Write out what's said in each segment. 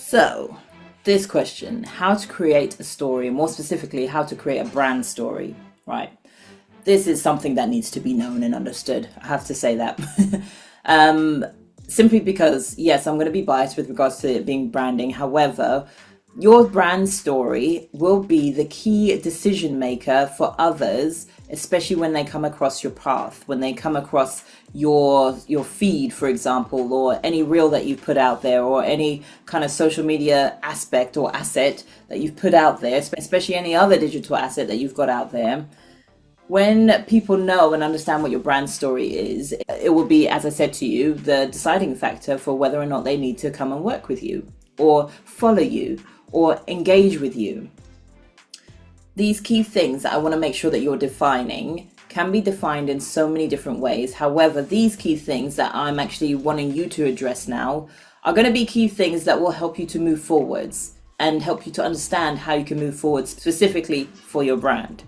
So, this question, how to create a story, more specifically, how to create a brand story, right? This is something that needs to be known and understood. I have to say that. Simply because, yes, I'm going to be biased with regards to it being branding. However, your brand story will be the key decision maker for others, especially when they come across your path, when they come across your feed, for example, or any reel that you've put out there, or any kind of social media aspect or asset that you've put out there, especially any other digital asset that you've got out there. When people know and understand what your brand story is, it will be, as I said to you, the deciding factor for whether or not they need to come and work with you, or follow you, or engage with you. These key things that I want to make sure that you're defining can be defined in so many different ways. However, these key things that I'm actually wanting you to address now are going to be key things that will help you to move forwards and help you to understand how you can move forward specifically for your brand.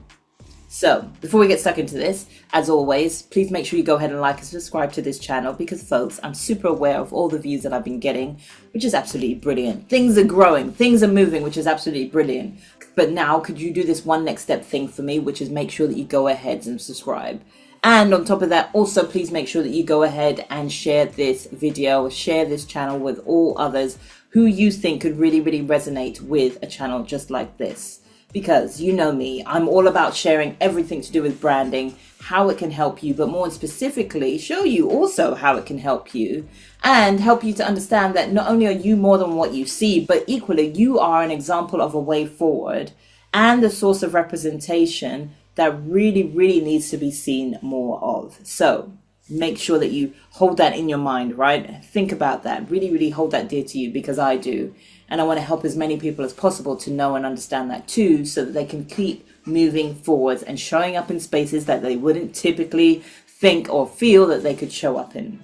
So, before we get stuck into this, as always, please make sure you go ahead and like and subscribe to this channel because, folks, I'm super aware of all the views that I've been getting, which is absolutely brilliant. Things are growing, things are moving, which is absolutely brilliant. But now, could you do this one next step thing for me, which is make sure that you go ahead and subscribe. And on top of that, also, please make sure that you go ahead and share this video, share this channel with all others who you think could really, really resonate with a channel just like this. Because you know me, I'm all about sharing everything to do with branding, how it can help you, but more specifically, show you also how it can help you and help you to understand that not only are you more than what you see, but equally you are an example of a way forward and a source of representation that really, really needs to be seen more of. So make sure that you hold that in your mind, right? Think about that. Really, really hold that dear to you because I do. And I want to help as many people as possible to know and understand that too, so that they can keep moving forwards and showing up in spaces that they wouldn't typically think or feel that they could show up in.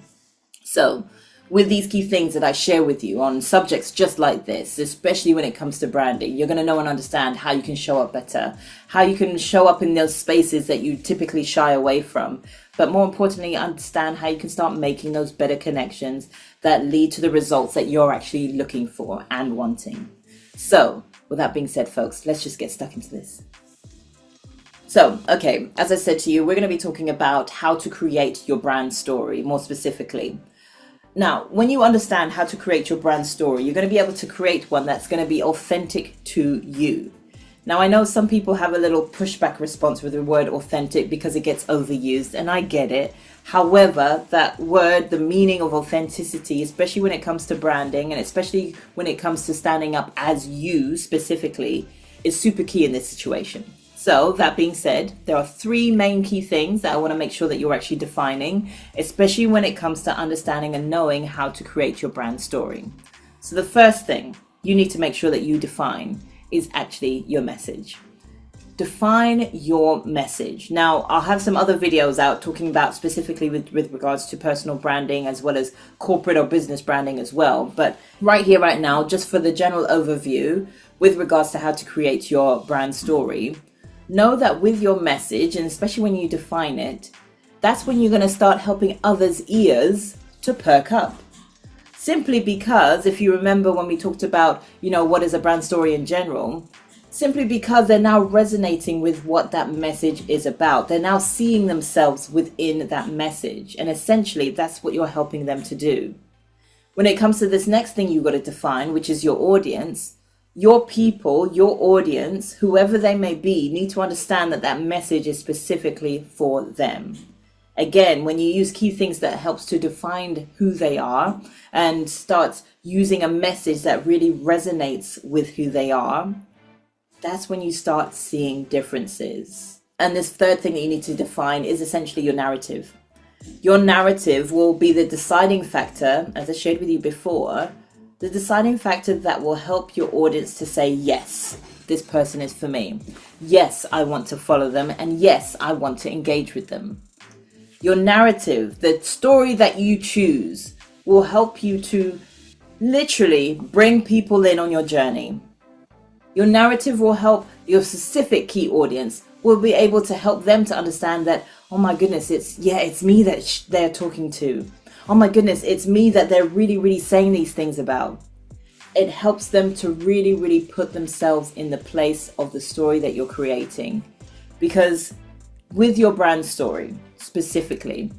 So with these key things that I share with you on subjects just like this, especially when it comes to branding, you're going to know and understand how you can show up better, how you can show up in those spaces that you typically shy away from. But more importantly, understand how you can start making those better connections that lead to the results that you're actually looking for and wanting. So with that being said, folks, let's just get stuck into this. So, okay, as I said to you, we're going to be talking about how to create your brand story more specifically. Now, when you understand how to create your brand story, you're going to be able to create one that's going to be authentic to you. Now, I know some people have a little pushback response with the word authentic because it gets overused, and I get it. However, that word, the meaning of authenticity, especially when it comes to branding and especially when it comes to standing up as you specifically, is super key in this situation. So that being said, there are three main key things that I want to make sure that you're actually defining, especially when it comes to understanding and knowing how to create your brand story. So the first thing you need to make sure that you define is actually your message. Define your message. Now, I'll have some other videos out talking about specifically with regards to personal branding as well as corporate or business branding as well. But right here, right now, just for the general overview with regards to how to create your brand story, know that with your message, and especially when you define it, that's when you're going to start helping others' ears to perk up. Simply because, if you remember when we talked about, what is a brand story in general, simply because they're now resonating with what that message is about. They're now seeing themselves within that message. And essentially, that's what you're helping them to do. When it comes to this next thing you've got to define, which is your audience, your people, your audience, whoever they may be, need to understand that that message is specifically for them. Again, when you use key things that helps to define who they are and starts using a message that really resonates with who they are, that's when you start seeing differences. And this third thing that you need to define is essentially your narrative. Your narrative will be the deciding factor, as I shared with you before, the deciding factor that will help your audience to say, yes, this person is for me. Yes, I want to follow them. And yes, I want to engage with them. Your narrative, the story that you choose, will help you to literally bring people in on your journey. Your narrative will help your specific key audience, will be able to help them to understand that, oh my goodness, it's me that they're talking to. Oh my goodness, it's me that they're really, really saying these things about. it helps them to really, really put themselves in the place of the story that you're creating. Because with your brand story specifically,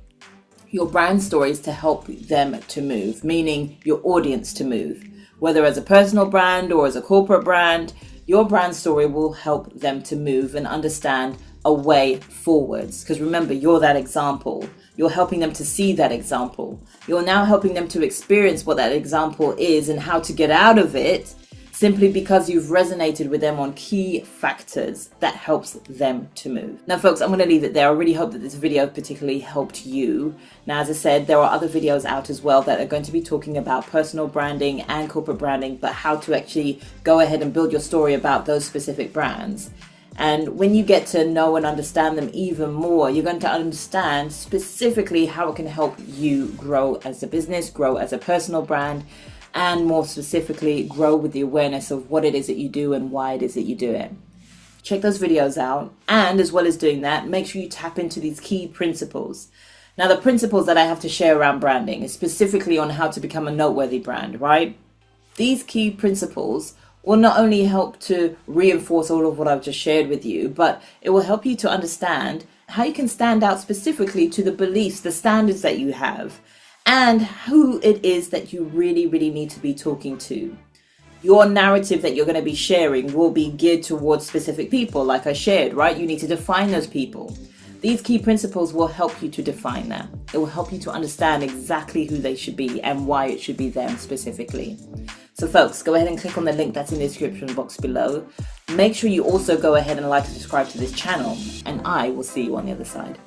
your brand story is to help them to move, meaning your audience to move. Whether as a personal brand or as a corporate brand, your brand story will help them to move and understand a way forwards. Because remember, you're that example. You're helping them to see that example. You're now helping them to experience what that example is and how to get out of it, simply because you've resonated with them on key factors that helps them to move. Now, folks, I'm going to leave it there. I really hope that this video particularly helped you. Now, as I said, there are other videos out as well that are going to be talking about personal branding and corporate branding, but how to actually go ahead and build your story about those specific brands. And when you get to know and understand them even more, you're going to understand specifically how it can help you grow as a business, grow as a personal brand, and more specifically, grow with the awareness of what it is that you do and why it is that you do it. Check those videos out. And as well as doing that, make sure you tap into these key principles. Now, the principles that I have to share around branding is specifically on how to become a noteworthy brand, right? These key principles will not only help to reinforce all of what I've just shared with you, but it will help you to understand how you can stand out specifically to the beliefs, the standards that you have, and who it is that you really, really need to be talking to. Your narrative that you're going to be sharing will be geared towards specific people, like I shared, right? You need to define those people. These key principles will help you to define that. It will help you to understand exactly who they should be and why it should be them specifically. So folks, go ahead and click on the link that's in the description box below. Make sure you also go ahead and like and subscribe to this channel, and I will see you on the other side.